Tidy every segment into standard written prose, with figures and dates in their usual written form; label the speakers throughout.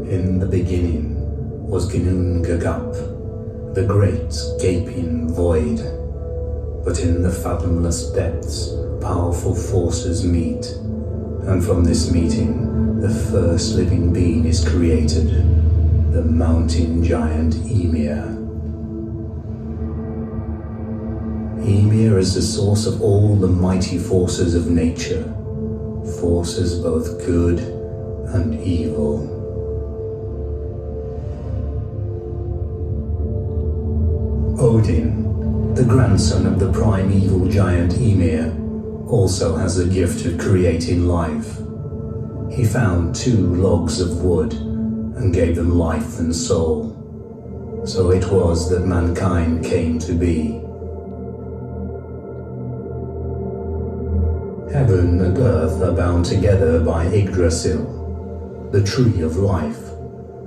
Speaker 1: In the beginning was Ginun Gagap, the great gaping void. But in the fathomless depths, powerful forces meet, and from this meeting, the first living being is created, the mountain giant Ymir. Ymir is the source of all the mighty forces of nature, forces both good and evil. Odin, the grandson of the primeval giant Ymir, also has the gift of creating life. He found 2 logs of wood and gave them life and soul. So it was that mankind came to be. Heaven and earth are bound together by Yggdrasil, the tree of life,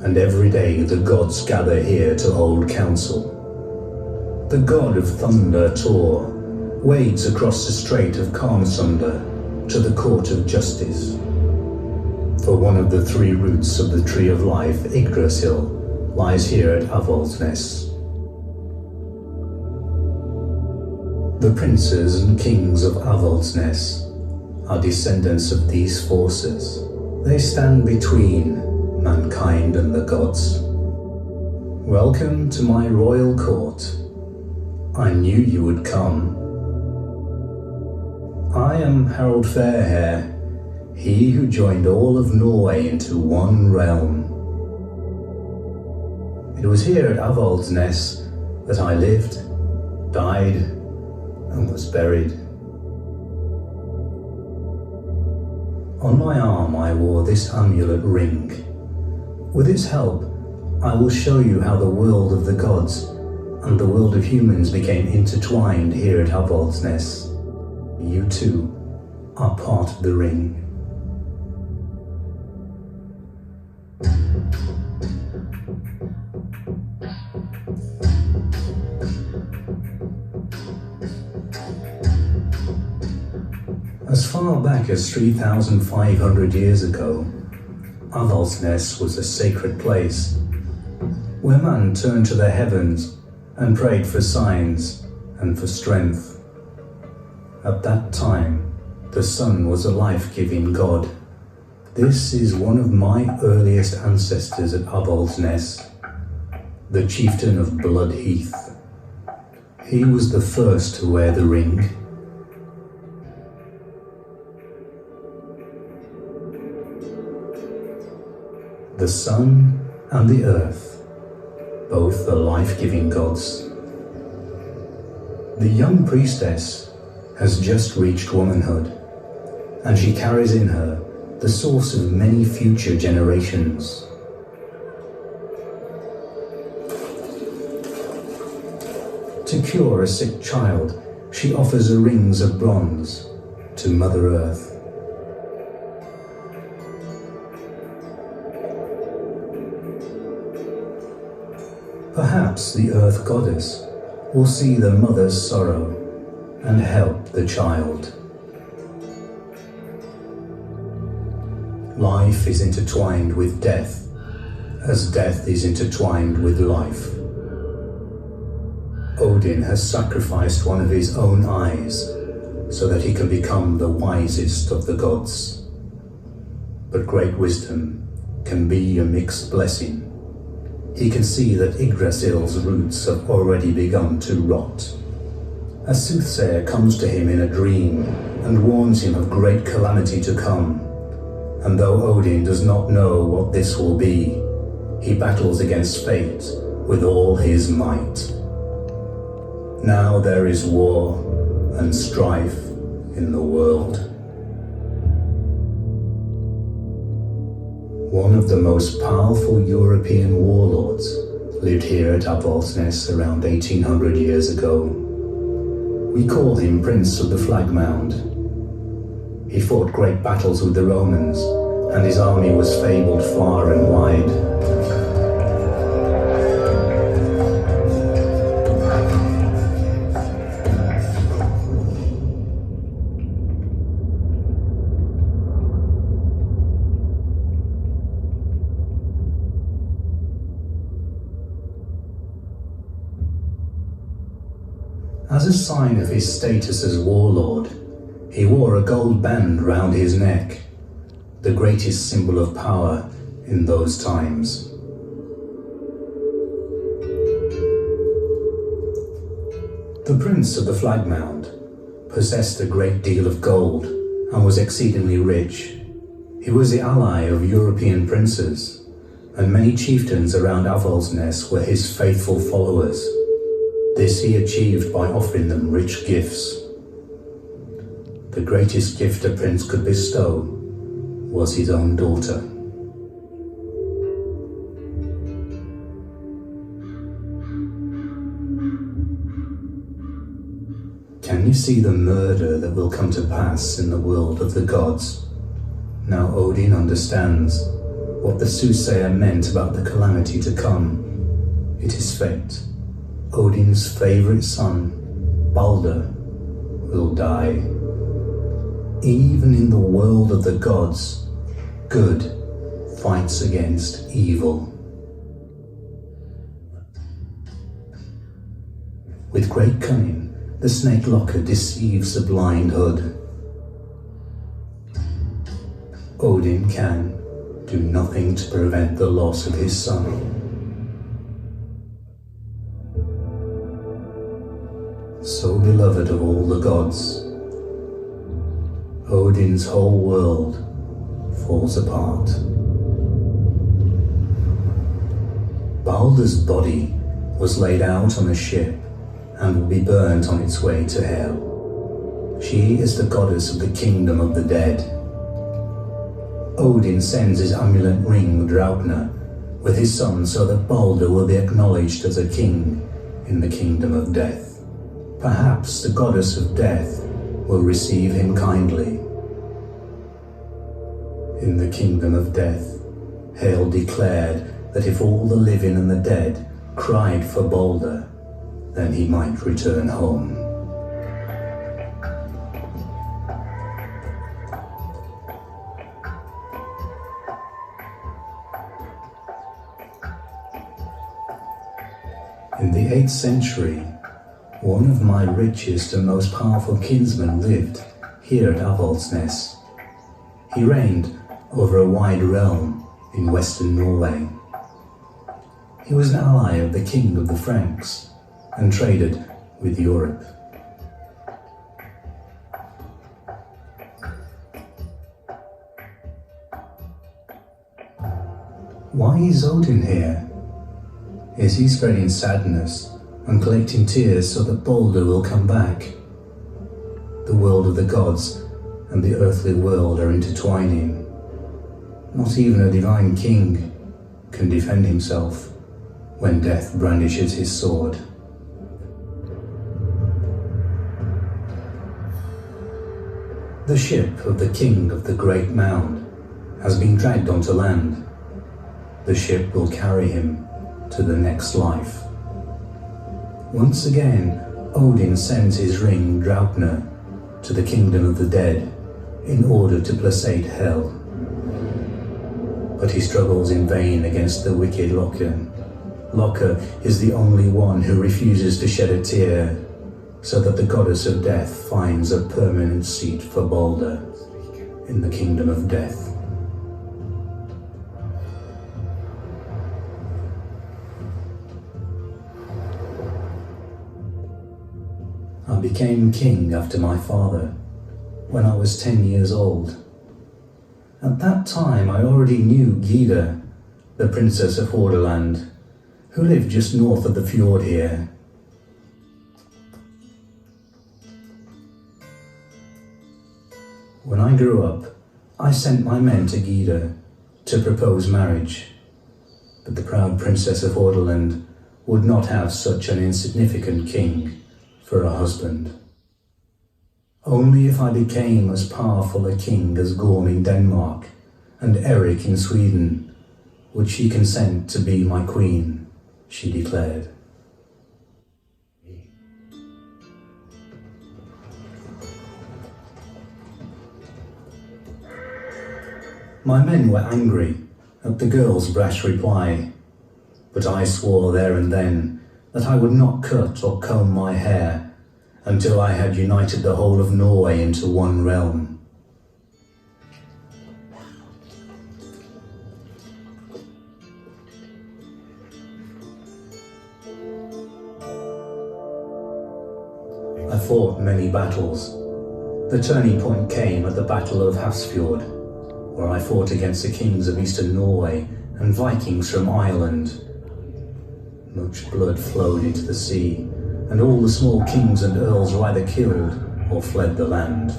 Speaker 1: and every day the gods gather here to hold council. The god of thunder, Thor, wades across the strait of Karmsunda to the court of justice. For one of the 3 roots of the tree of life, Yggdrasil, lies here at Avaldsnes. The princes and kings of Avaldsnes are descendants of these forces. They stand between mankind and the gods. Welcome to my royal court. I knew you would come. I am Harald Fairhair, he who joined all of Norway into one realm. It was here at Avaldsnes that I lived, died, and was buried. On my arm I wore this amulet ring. With its help, I will show you how the world of the gods and the world of humans became intertwined here at Avaldsnes. You too are part of the ring. As far back as 3,500 years ago, Avaldsnes was a sacred place where man turned to the heavens and prayed for signs and for strength. At that time, the sun was a life-giving god. This is one of my earliest ancestors at Avaldsnes, the chieftain of Bloodheath. He was the first to wear the ring. The sun and the earth, both are life-giving gods. The young priestess has just reached womanhood, and she carries in her the source of many future generations. To cure a sick child, she offers her rings of bronze to Mother Earth. Perhaps the Earth Goddess will see the mother's sorrow and help the child. Life is intertwined with death, as death is intertwined with life. Odin has sacrificed one of his own eyes so that he can become the wisest of the gods. But great wisdom can be a mixed blessing. He can see that Yggdrasil's roots have already begun to rot. A soothsayer comes to him in a dream and warns him of great calamity to come. And though Odin does not know what this will be, he battles against fate with all his might. Now there is war and strife in the world. One of the most powerful European warlords lived here at Avaldsnes around 1800 years ago. We call him Prince of the Flag Mound. He fought great battles with the Romans, and his army was fabled far and wide. As a sign of his status as warlord, he wore a gold band round his neck, the greatest symbol of power in those times. The prince of the flag mound possessed a great deal of gold and was exceedingly rich. He was the ally of European princes, and many chieftains around Avaldsnes were his faithful followers. This he achieved by offering them rich gifts. The greatest gift a prince could bestow was his own daughter. Can you see the murder that will come to pass in the world of the gods? Now Odin understands what the soothsayer meant about the calamity to come. It is fate. Odin's favorite son, Balder, will die. Even in the world of the gods, good fights against evil. With great cunning, the snake locker deceives the blind hood. Odin can do nothing to prevent the loss of his son. So beloved of all the gods, Odin's whole world falls apart. Balder's body was laid out on a ship and will be burnt on its way to hell. She is the goddess of the kingdom of the dead. Odin sends his amulet ring Draupner with his son so that Balder will be acknowledged as a king in the kingdom of death. Perhaps the goddess of death will receive him kindly. In the kingdom of death, Hel declared that if all the living and the dead cried for Balder, then he might return home. In the 8th century, one of my richest and most powerful kinsmen lived here at Avaldsnes. He reigned over a wide realm in western Norway. He was an ally of the king of the Franks and traded with Europe. Why is Odin here? Is he spreading sadness and collecting tears so that Balder will come back? The world of the gods and the earthly world are intertwining. Not even a divine king can defend himself when death brandishes his sword. The ship of the king of the great mound has been dragged onto land. The ship will carry him to the next life. Once again, Odin sends his ring Draupner to the kingdom of the dead in order to placate Hel. But he struggles in vain against the wicked Loke. Loke is the only one who refuses to shed a tear, so that the goddess of death finds a permanent seat for Balder in the kingdom of death. I became king after my father when I was 10 years old. At that time I already knew Gyda, the princess of Hordaland, who lived just north of the fjord here. When I grew up, I sent my men to Gyda to propose marriage, but the proud princess of Hordaland would not have such an insignificant king for a husband. Only if I became as powerful a king as Gorm in Denmark and Eric in Sweden would she consent to be my queen, she declared. My men were angry at the girl's brash reply, but I swore there and then that I would not cut or comb my hair until I had united the whole of Norway into one realm. I fought many battles. The turning point came at the Battle of Hafrsfjord, where I fought against the kings of eastern Norway and Vikings from Ireland. Much blood flowed into the sea, and all the small kings and earls were either killed or fled the land.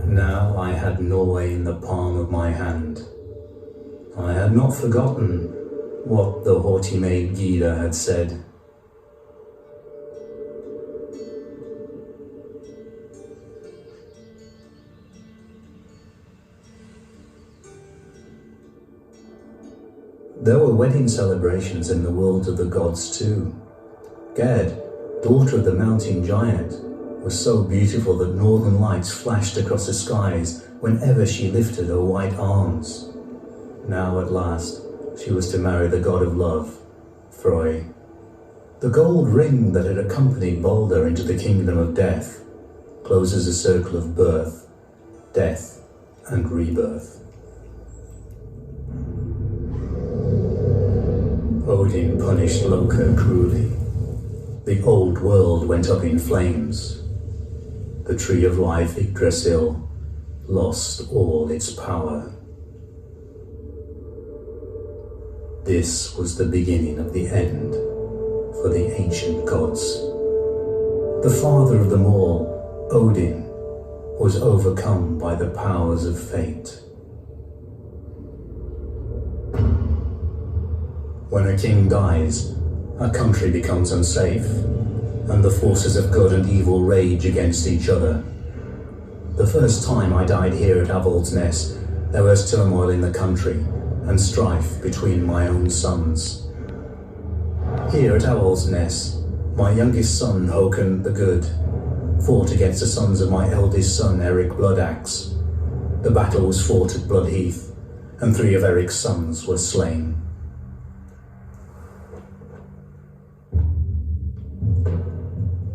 Speaker 1: Now I had Norway in the palm of my hand. I had not forgotten what the haughty maid Gyda had said. There were wedding celebrations in the world of the gods too. Gerd, daughter of the mountain giant, was so beautiful that northern lights flashed across the skies whenever she lifted her white arms. Now at last she was to marry the god of love, Frey. The gold ring that had accompanied Balder into the kingdom of death closes a circle of birth, death, and rebirth. Odin punished Loka cruelly. The old world went up in flames. The tree of life, Yggdrasil, lost all its power. This was the beginning of the end for the ancient gods. The father of them all, Odin, was overcome by the powers of fate. When a king dies, a country becomes unsafe, and the forces of good and evil rage against each other. The first time I died here at Avaldsnes, there was turmoil in the country and strife between my own sons. Here at Avaldsnes, my youngest son, Håkon the Good, fought against the sons of my eldest son, Eric Bloodaxe. The battle was fought at Bloodheath, and 3 of Eric's sons were slain.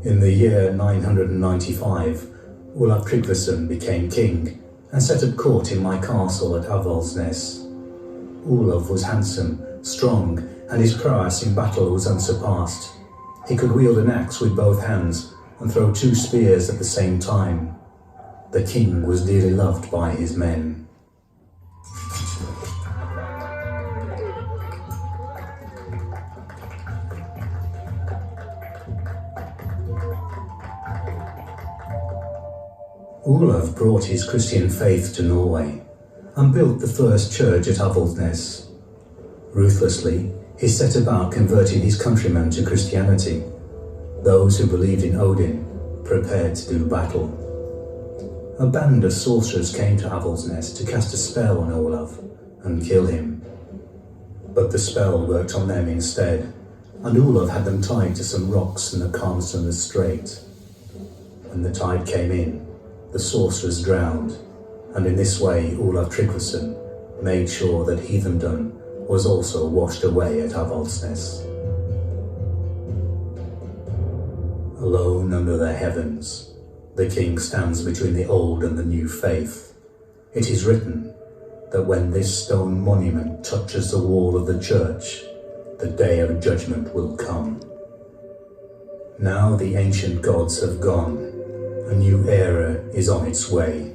Speaker 1: In the year 995, Olav Tryggvason became king and set up court in my castle at Avaldsnes. Olav was handsome, strong, and his prowess in battle was unsurpassed. He could wield an axe with both hands and throw 2 spears at the same time. The king was dearly loved by his men. Olav brought his Christian faith to Norway and built the first church at Avaldsnes. Ruthlessly, he set about converting his countrymen to Christianity. Those who believed in Odin prepared to do battle. A band of sorcerers came to Avaldsnes to cast a spell on Olav and kill him. But the spell worked on them instead, and Olav had them tied to some rocks in the Karmsund Strait. When the tide came in, the sorcerers drowned, and in this way Olav Tryggvason made sure that heathendom was also washed away at Avaldsnes. Alone under the heavens, the king stands between the old and the new faith. It is written that when this stone monument touches the wall of the church, the day of judgment will come. Now the ancient gods have gone. A new era is on its way.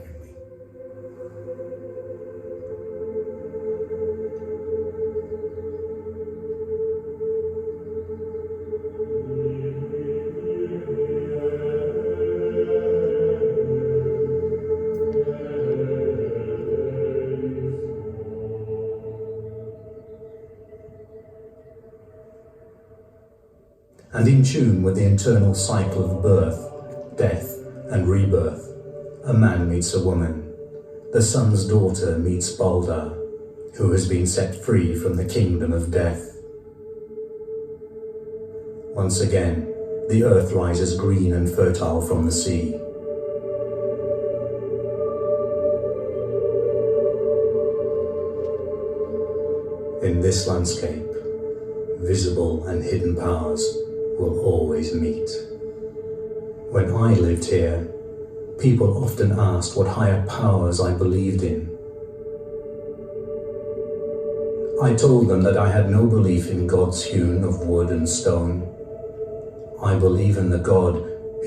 Speaker 1: and in tune with the internal cycle of birth, death, and rebirth, a man meets a woman. The sun's daughter meets Balder, who has been set free from the kingdom of death. Once again, the earth rises green and fertile from the sea. In this landscape, visible and hidden powers will always meet. When I lived here, people often asked what higher powers I believed in. I told them that I had no belief in gods hewn of wood and stone. I believe in the God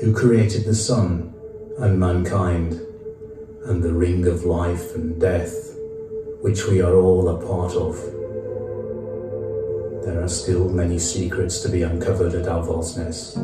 Speaker 1: who created the sun and mankind, and the ring of life and death, which we are all a part of. There are still many secrets to be uncovered at Owl's Nest.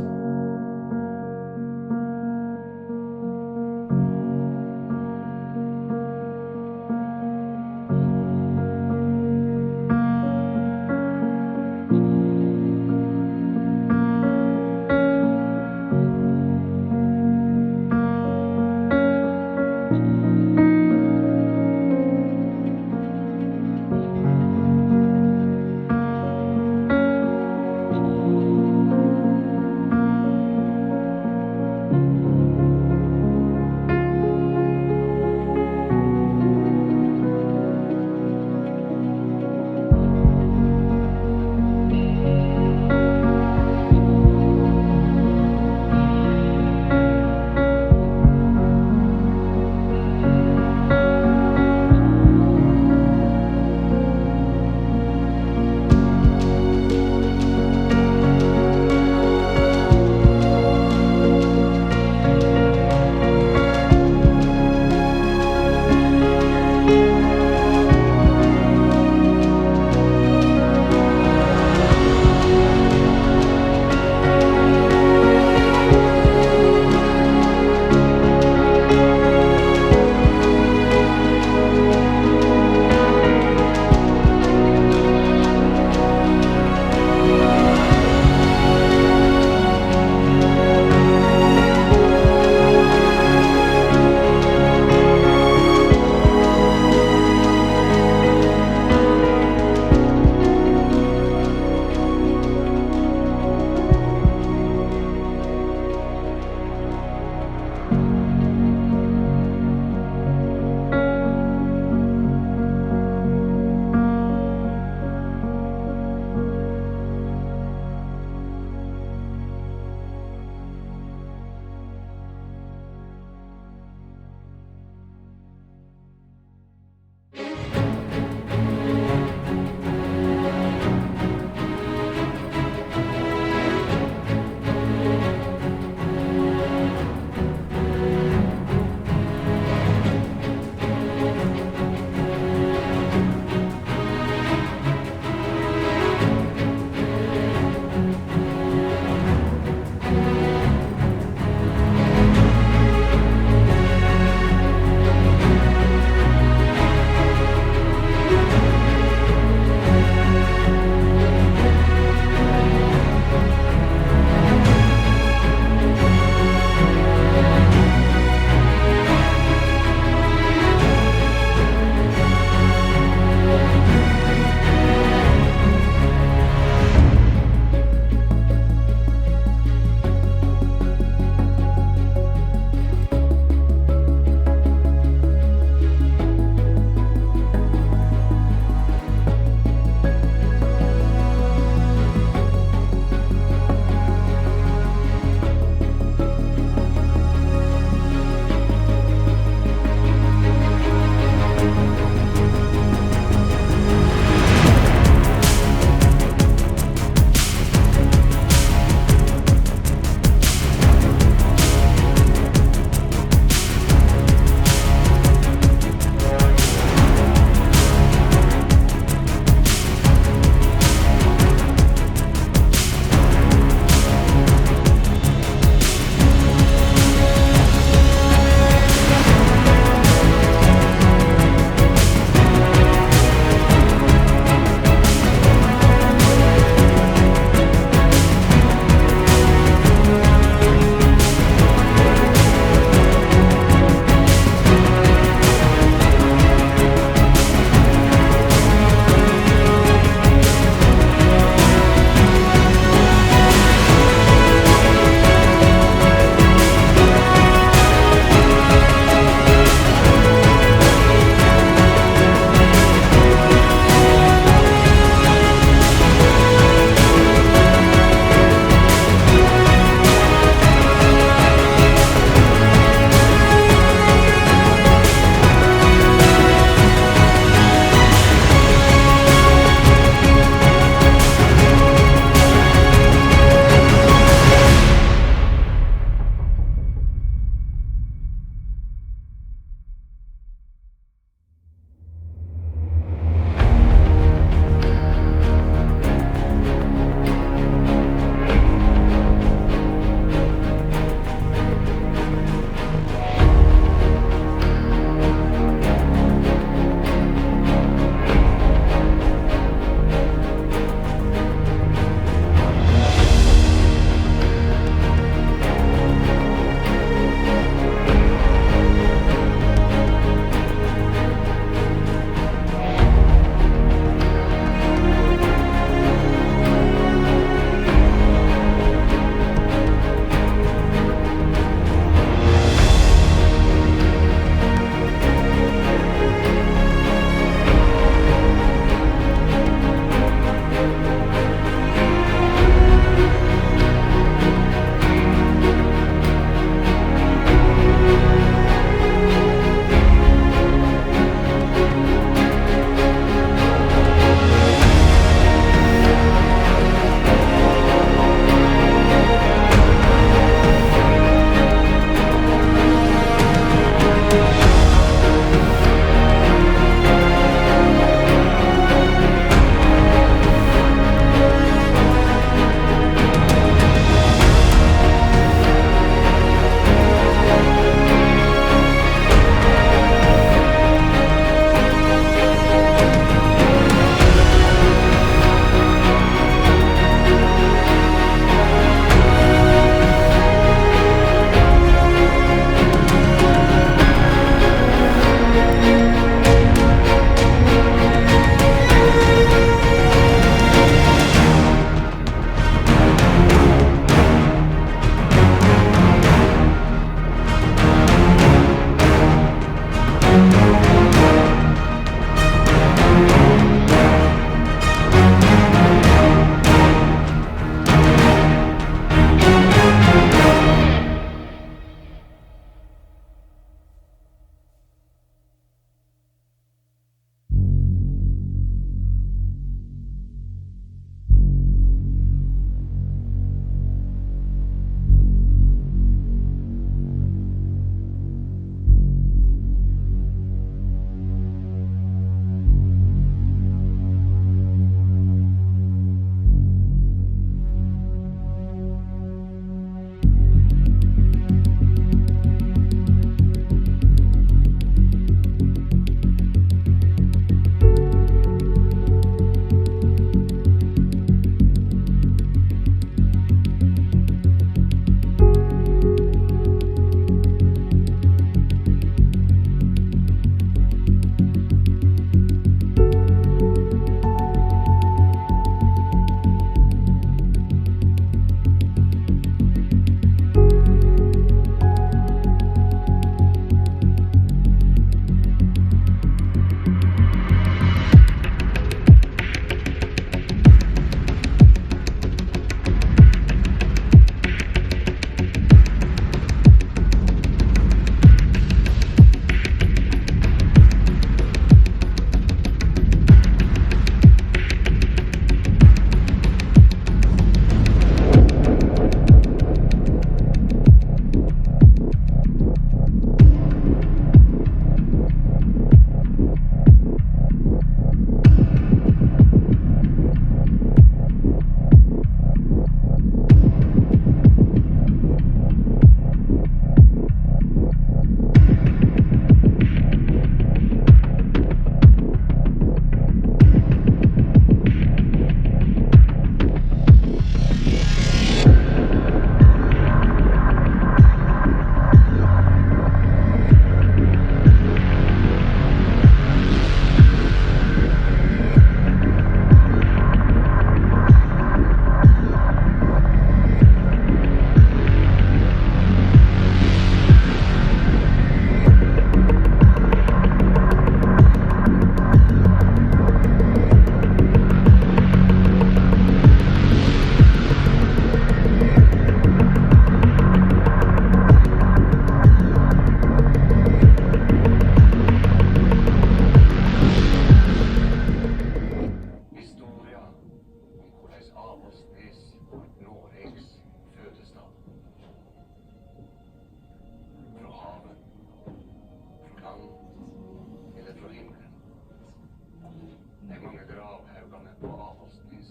Speaker 2: Innbyggerne på Avaldsnes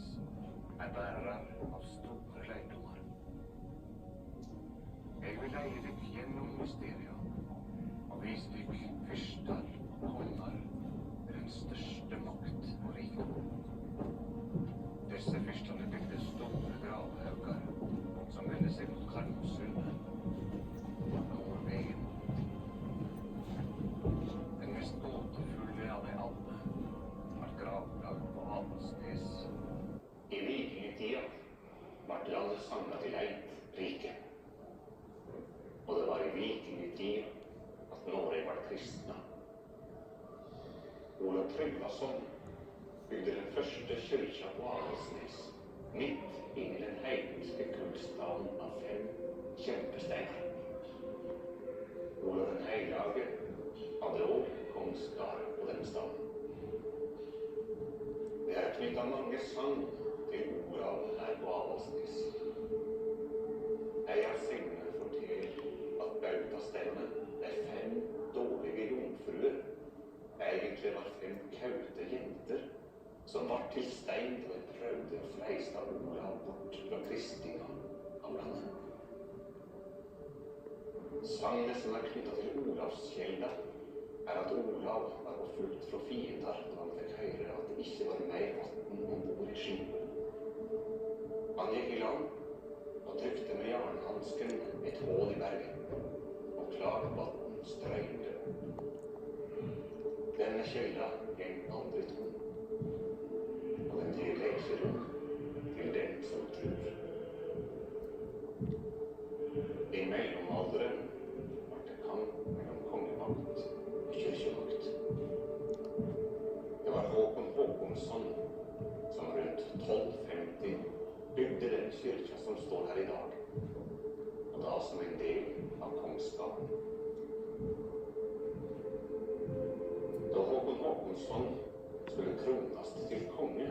Speaker 2: bærere av store leidommer. Jeg vil leie deg gjennom mysteriet og vise deg fyrster, konger, den største makt og rikdom. Disse fyrstene bygde store gravhauger som vender seg mot Karmsund, Nordvegen. Den mest gåtefulle av de alle var gravlag på Avaldsnes. I vikingtida var landet samlet til ett rike. Og det var i vikingtida at Norge var kristna. Olav Tryggvason bygde den første kyrkja på Avaldsnes, midt inn i den heidenske kullstaden av 5 kjempesteiner. Olav den Heilage hadde også kongsgard på denne staden. Det er knyttet mange sagn til Olav her på Avaldsnes. Jeg har segnet fortell at bautasteinene er 5 dårlige jomfruer. Egentlig var 5 kaute jenter som var til stein da de prøvde å freiste Olav bort fra kristinga av landet. Sagnet som er knyttet til Olavskjelda er at Olav var på flukt fra fiender da han fikk høre at det ikke var mer vann ombord i skipet. Han gikk i land og trykte med jernhansken et hål i berget, og klart vann strømte. Denne kjelda gikk aldri tom, og den deler ikke rom til den som tror. I mellomalderen var det kamp mellom kongemakt og kyrkjemakt. Det var Håkon Håkonsson som rundt 1250 bygde den kyrkja som står her i dag, og da som en del av kongsgarden. Da Håkon Håkonsson skulle krones til konge,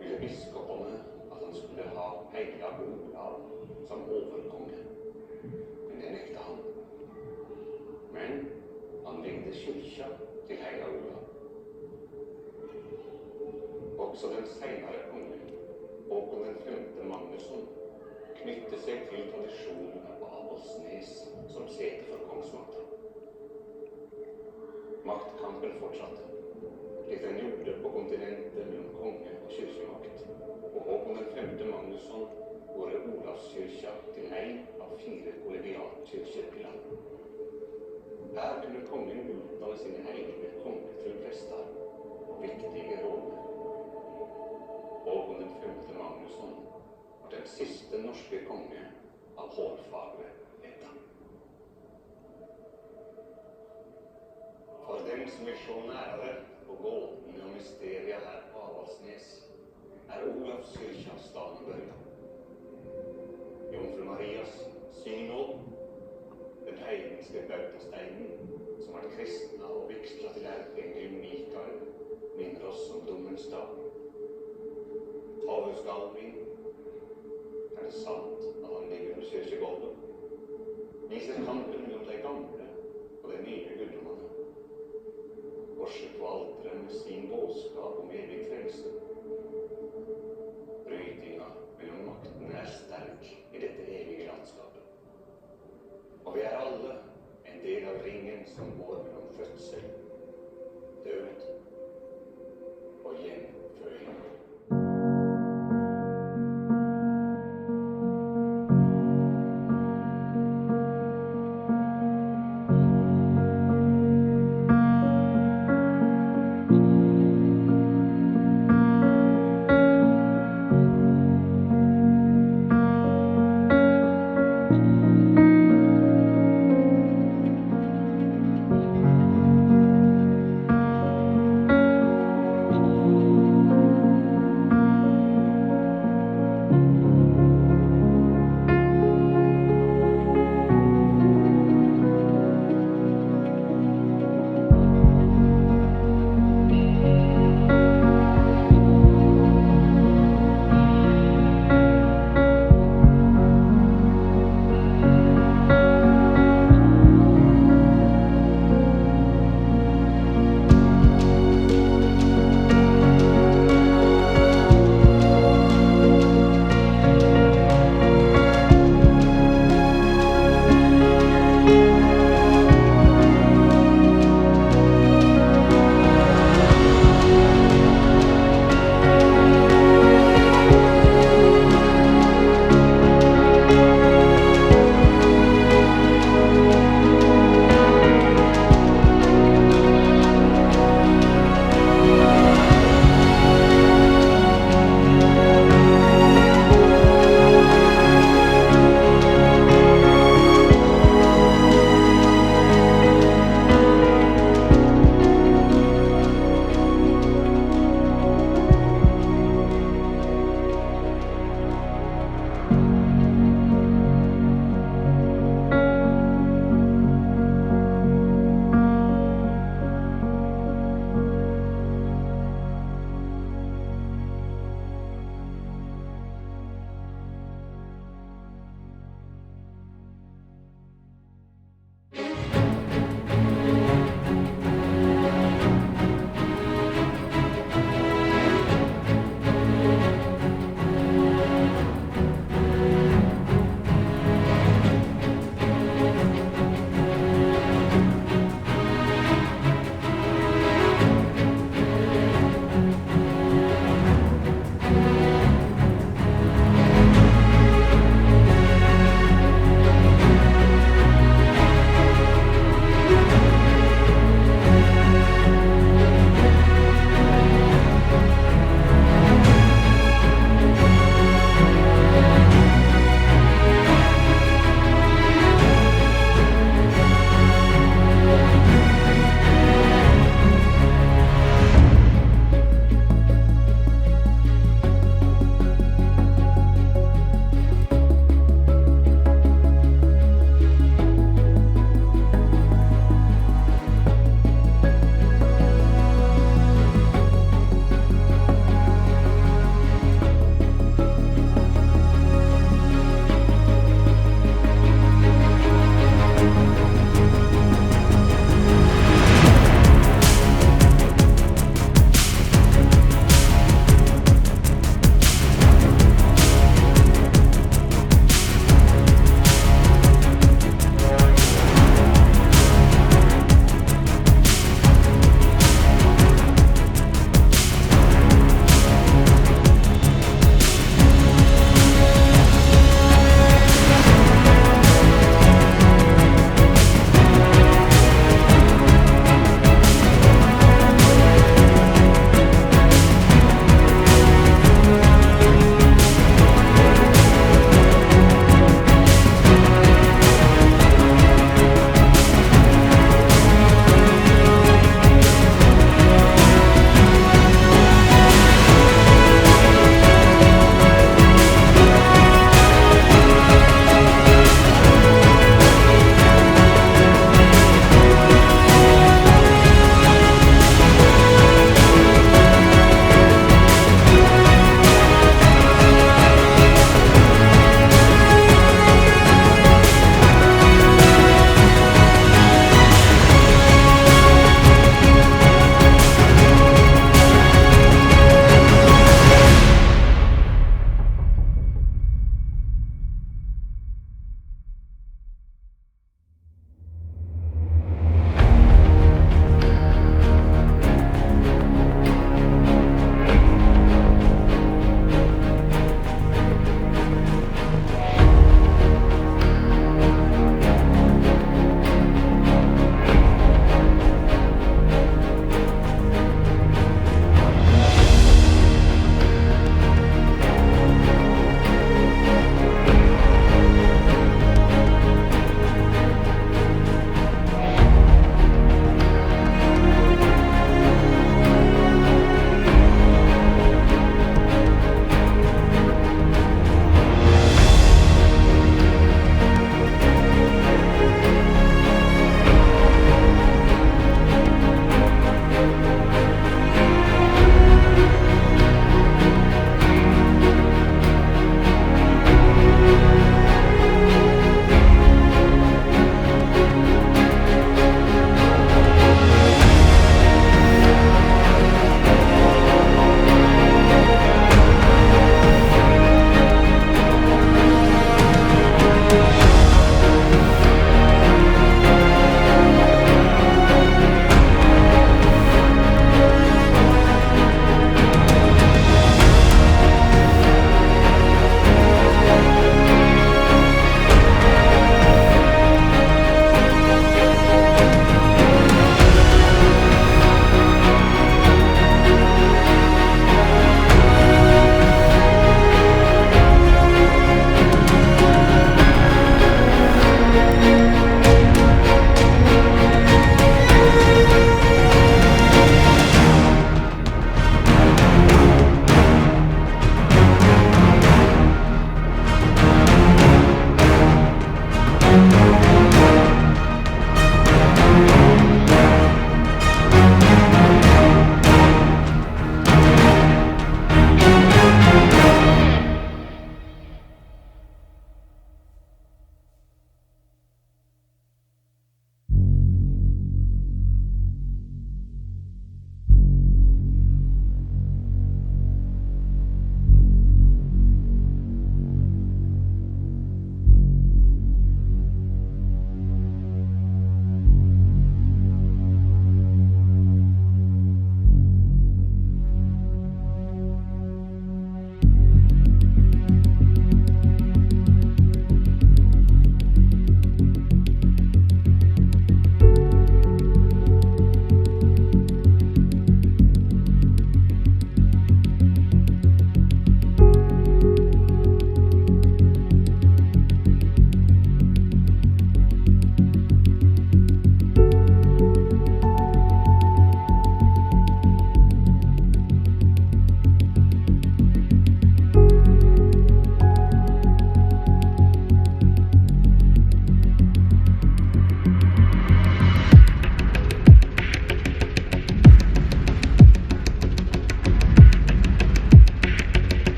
Speaker 2: ville biskopene at han skulle ha heilag Olav som overkonge. Men det nekta han. Men han vigde kyrkja til heilag Olav. Også den senere kongen, Håkon den 5. Magnusson, knytte seg til tradisjonen av Avaldsnes som sete for kongsmakta. Maktkampen fortsatte, slik den gjorde på kontinentet mellom konge og kyrkjemakt, og Håkon den 5. Magnusson gjorde Olavskyrkja til en av 4 kollegiatkyrkjer i landet. Her kunne kongen utdanne sine egne konger til prester og viktige roller. Håkon den 5. Magnusson var den siste norske konge av hårfagre edda. For dem som vil se nærere på gåtene og mysterier her på Avaldsnes, er Olavskyrkja staden børja. Jomfru Marias synål, den heidenske bautasteinen, som var kristna og vigsla til erkeengelen Mikael, minner oss om dommens dag. Havhusgalving, er det sant at han ligger under kyrkjegolvet, viser kampen mellom de gamle og de nye guddommene.